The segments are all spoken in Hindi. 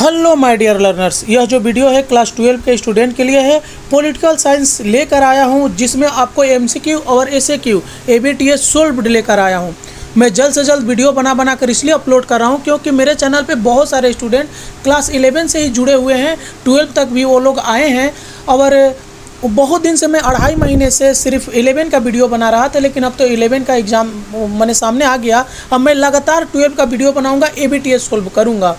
हेलो माय डियर लर्नर्स, यह जो वीडियो है क्लास 12 के स्टूडेंट के लिए है। पॉलिटिकल साइंस लेकर आया हूं, जिसमें आपको एमसीक्यू और एसएक्यू एबीटीएस सोल्व्ड लेकर आया हूं। मैं जल्द से जल्द वीडियो बना कर इसलिए अपलोड कर रहा हूं क्योंकि मेरे चैनल पे बहुत सारे स्टूडेंट क्लास 11 से ही जुड़े हुए हैं, 12 तक भी वो लोग आए हैं। और बहुत दिन से मैं 2.5 महीने से सिर्फ 11 का वीडियो बना रहा था, लेकिन अब तो 11 का एग्ज़ाम मैंने सामने आ गया। अब मैं लगातार 12 का वीडियो बनाऊँगा, एबीटीएस सोल्व करूँगा।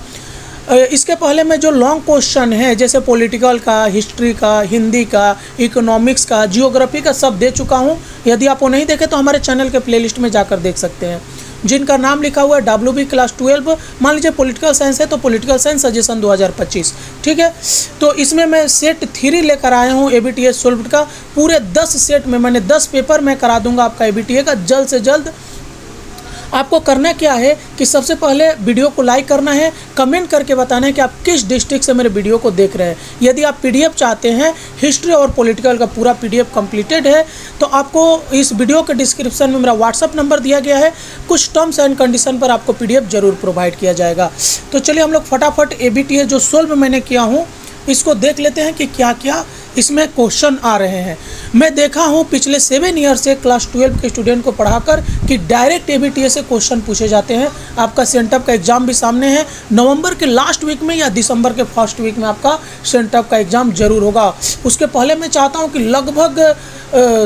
इसके पहले मैं जो लॉन्ग क्वेश्चन है, जैसे पॉलिटिकल का, हिस्ट्री का, हिंदी का, इकोनॉमिक्स का, जियोग्राफी का, सब दे चुका हूं। यदि आप वो नहीं देखे तो हमारे चैनल के प्लेलिस्ट में जाकर देख सकते हैं, जिनका नाम लिखा हुआ है WB क्लास 12। मान लीजिए पॉलिटिकल साइंस है तो पॉलिटिकल साइंस सजेशन 2025, ठीक है। तो इसमें मैं सेट 3 लेकर आया हूँ एबीटीएस सोल्व्ड का। पूरे 10 सेट में मैंने 10 पेपर में करा दूंगा आपका एबीटीए का जल्द से जल्द। आपको करना क्या है कि सबसे पहले वीडियो को लाइक करना है, कमेंट करके बताना है कि आप किस डिस्ट्रिक्ट से मेरे वीडियो को देख रहे हैं। यदि आप पीडीएफ चाहते हैं, हिस्ट्री और पॉलिटिकल का पूरा पीडीएफ कंप्लीटेड है, तो आपको इस वीडियो के डिस्क्रिप्शन में मेरा व्हाट्सअप नंबर दिया गया है। कुछ टर्म्स एंड कंडीशन पर आपको पीडीएफ जरूर प्रोवाइड किया जाएगा। तो चलिए हम लोग फटाफट एबीटीए जो सोल्व मैंने किया हूँ इसको देख लेते हैं कि क्या क्या इसमें क्वेश्चन आ रहे हैं। मैं देखा हूँ पिछले 7 ईयर से क्लास 12 के स्टूडेंट को पढ़ाकर कि डायरेक्ट एबीटीए से क्वेश्चन पूछे जाते हैं। आपका सेंटअप का एग्ज़ाम भी सामने है, नवंबर के लास्ट वीक में या दिसंबर के फर्स्ट वीक में आपका सेंटअप का एग्ज़ाम जरूर होगा। उसके पहले मैं चाहता हूँ कि लगभग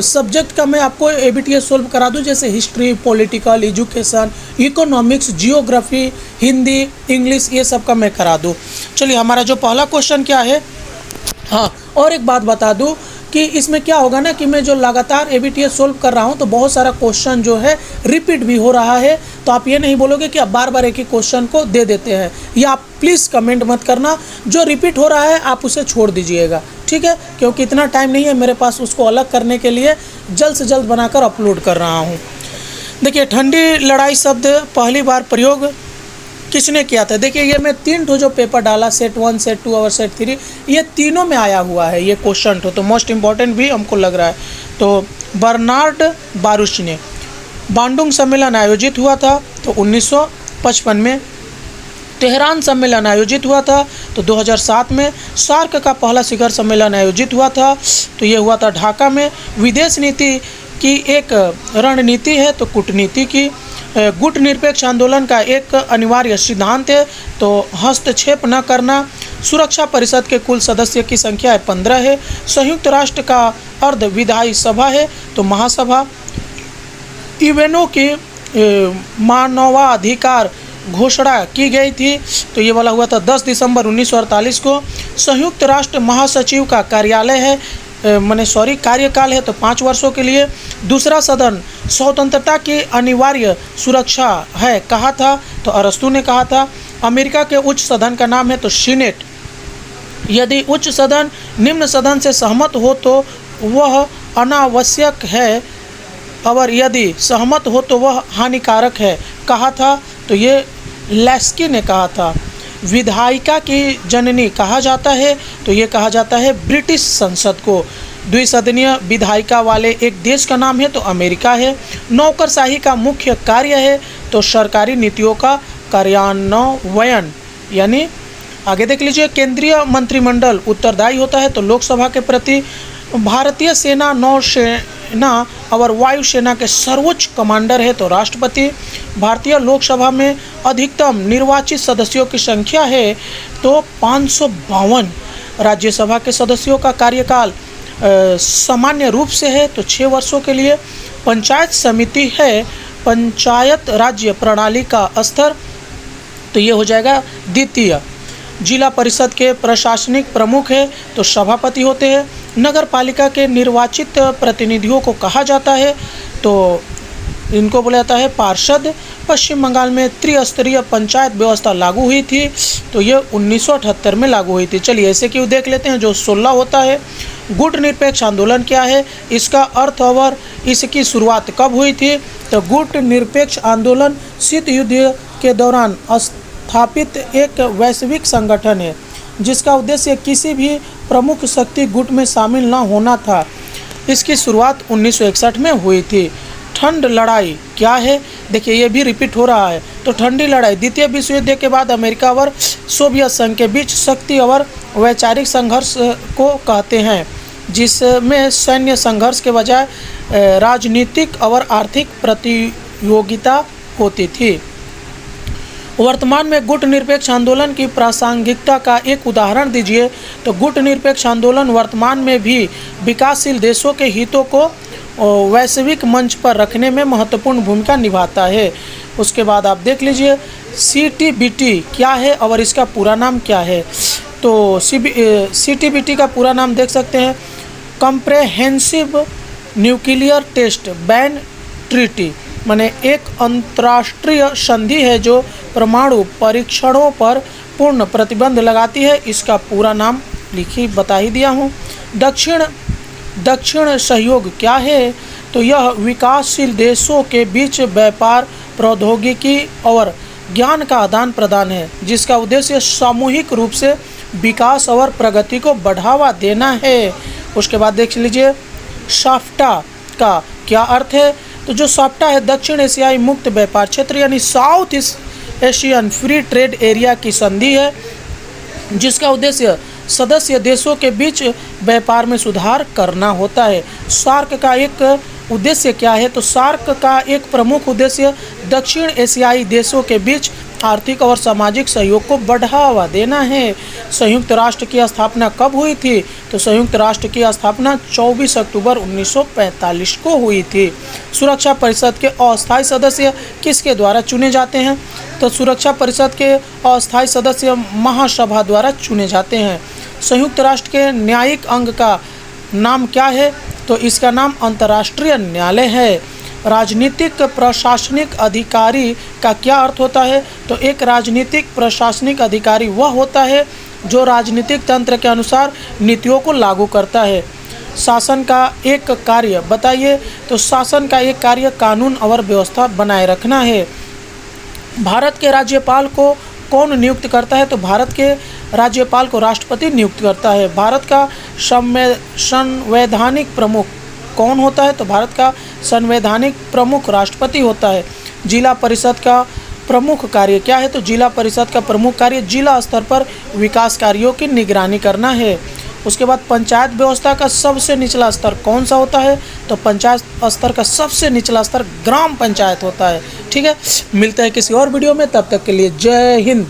सब्जेक्ट का मैं आपको एबीटीए सोल्व करा दूँ, जैसे history, political, education, economics, geography, Hindi, English, ये सब का मैं करा दूँ। चलिए हमारा जो पहला क्वेश्चन क्या है। हाँ, और एक बात बता दूं कि इसमें क्या होगा ना कि मैं जो लगातार एबीटीएस सोल्व कर रहा हूं तो बहुत सारा क्वेश्चन जो है रिपीट भी हो रहा है। तो आप ये नहीं बोलोगे कि आप बार बार एक ही क्वेश्चन को दे देते हैं। या आप प्लीज़ कमेंट मत करना, जो रिपीट हो रहा है आप उसे छोड़ दीजिएगा, ठीक है, क्योंकि इतना टाइम नहीं है मेरे पास उसको अलग करने के लिए। जल्द से जल्द बनाकर अपलोड कर रहा हूँ। देखिए, ठंडी लड़ाई शब्द पहली बार प्रयोग किसने किया था। देखिए, ये मैं 3 जो पेपर डाला, सेट 1, सेट 2 और सेट 3, ये तीनों में आया हुआ है ये क्वेश्चन। तो मोस्ट इम्पॉर्टेंट भी हमको लग रहा है। तो बर्नार्ड बारूच ने बांडुंग सम्मेलन आयोजित हुआ था तो 1955 में। तेहरान सम्मेलन आयोजित हुआ था तो 2007 में। सार्क का पहला शिखर सम्मेलन आयोजित हुआ था तो ये हुआ था ढाका में। विदेश नीति की एक रणनीति है तो कूटनीति की। गुट निरपेक्ष आंदोलन का एक अनिवार्य सिद्धांत है तो हस्तक्षेप न करना। सुरक्षा परिषद के कुल सदस्य की संख्या 15 है। संयुक्त राष्ट्र का अर्ध विधायी सभा है तो महासभा। यूएनओ की मानवाधिकार घोषणा की गई थी तो ये वाला हुआ था 10 दिसंबर 1948 को। संयुक्त राष्ट्र महासचिव का कार्यालय है कार्यकाल है तो 5 वर्षों के लिए। दूसरा सदन स्वतंत्रता की अनिवार्य सुरक्षा है कहा था तो अरस्तू ने कहा था। अमेरिका के उच्च सदन का नाम है तो सीनेट। यदि उच्च सदन निम्न सदन से सहमत हो तो वह अनावश्यक है और यदि सहमत हो तो वह हानिकारक है कहा था तो ये लेस्की ने कहा था। विधायिका की जननी कहा जाता है तो ये कहा जाता है ब्रिटिश संसद को। द्विसदनीय विधायिका वाले एक देश का नाम है तो अमेरिका है। नौकरशाही का मुख्य कार्य है तो सरकारी नीतियों का कार्यान्वयन, यानी आगे देख लीजिए। केंद्रीय मंत्रिमंडल उत्तरदायी होता है तो लोकसभा के प्रति। भारतीय सेना, नौसेना और वायुसेना के सर्वोच्च कमांडर है तो राष्ट्रपति। भारतीय लोकसभा में अधिकतम निर्वाचित सदस्यों की संख्या है तो 552। राज्यसभा के सदस्यों का कार्यकाल सामान्य रूप से है तो 6 वर्षों के लिए। पंचायत समिति है पंचायत राज्य प्रणाली का स्तर तो ये हो जाएगा द्वितीय। जिला परिषद के प्रशासनिक प्रमुख है तो सभापति होते हैं। नगर पालिका के निर्वाचित प्रतिनिधियों को कहा जाता है तो इनको बोला जाता है पार्षद। पश्चिम बंगाल में त्रिस्तरीय पंचायत व्यवस्था लागू हुई थी तो ये 1978 में लागू हुई थी। चलिए ऐसे क्यों देख लेते हैं जो 16 होता है। गुट निरपेक्ष आंदोलन क्या है, इसका अर्थ और इसकी शुरुआत कब हुई थी। तो गुट निरपेक्ष आंदोलन शीत युद्ध के दौरान स्थापित एक वैश्विक संगठन है जिसका उद्देश्य किसी भी प्रमुख शक्ति गुट में शामिल न होना था। इसकी शुरुआत 1961 में हुई थी। ठंड लड़ाई क्या है, देखिए ये भी रिपीट हो रहा है। तो ठंडी लड़ाई द्वितीय विश्व युद्ध के बाद अमेरिका और सोवियत संघ के बीच शक्ति और वैचारिक संघर्ष को कहते हैं, जिसमें सैन्य संघर्ष के बजाय राजनीतिक और आर्थिक प्रतियोगिता होती थी। वर्तमान में गुट निरपेक्ष आंदोलन की प्रासंगिकता का एक उदाहरण दीजिए। तो गुट निरपेक्ष आंदोलन वर्तमान में भी विकासशील देशों के हितों को वैश्विक मंच पर रखने में महत्वपूर्ण भूमिका निभाता है। उसके बाद आप देख लीजिए CTBT क्या है और इसका पूरा नाम क्या है। तो CTBT का पूरा नाम देख सकते हैं, comprehensive nuclear test ban treaty, माने एक अंतर्राष्ट्रीय संधि है जो परमाणु परीक्षणों पर पूर्ण प्रतिबंध लगाती है। इसका पूरा नाम बता ही दिया हूँ। दक्षिण सहयोग क्या है? तो यह विकासशील देशों के बीच व्यापार, प्रौद्योगिकी और ज्ञान का आदान प्रदान है, जिसका उद्देश्य सामूहिक रूप से विकास और प्रगति को बढ़ावा देना है। उसके बाद देख लीजिए साफ्टा का क्या अर्थ है। तो जो साफ्टा है दक्षिण एशियाई मुक्त व्यापार क्षेत्र यानी south Asian free trade area की संधि है, जिसका उद्देश्य सदस्य देशों के बीच व्यापार में सुधार करना होता है। सार्क का एक उद्देश्य क्या है? तो सार्क का एक प्रमुख उद्देश्य दक्षिण एशियाई देशों के बीच आर्थिक और सामाजिक सहयोग को बढ़ावा देना है। संयुक्त राष्ट्र की स्थापना कब हुई थी? तो संयुक्त राष्ट्र की स्थापना 24 अक्टूबर 1945 को हुई थी। सुरक्षा परिषद के अस्थायी सदस्य किसके द्वारा चुने जाते हैं? तो सुरक्षा परिषद के अस्थायी सदस्य महासभा द्वारा चुने जाते हैं। संयुक्त राष्ट्र के न्यायिक अंग का नाम क्या है? तो इसका नाम अंतर्राष्ट्रीय न्यायालय है। राजनीतिक प्रशासनिक अधिकारी का क्या अर्थ होता है? तो एक राजनीतिक प्रशासनिक अधिकारी वह होता है जो राजनीतिक तंत्र के अनुसार नीतियों को लागू करता है। शासन का एक कार्य बताइए। तो शासन का एक कार्य कानून और व्यवस्था बनाए रखना है। भारत के राज्यपाल को कौन नियुक्त करता है? तो भारत के राज्यपाल को राष्ट्रपति नियुक्त करता है। भारत का संवैधानिक प्रमुख कौन होता है? तो भारत का संवैधानिक प्रमुख राष्ट्रपति होता है। जिला परिषद का प्रमुख कार्य क्या है? तो जिला परिषद का प्रमुख कार्य जिला स्तर पर विकास कार्यों की निगरानी करना है। उसके बाद पंचायत व्यवस्था का सबसे निचला स्तर कौन सा होता है? तो पंचायत स्तर का सबसे निचला स्तर ग्राम पंचायत होता है। ठीक है, मिलते हैं किसी और वीडियो में, तब तक के लिए जय हिंद।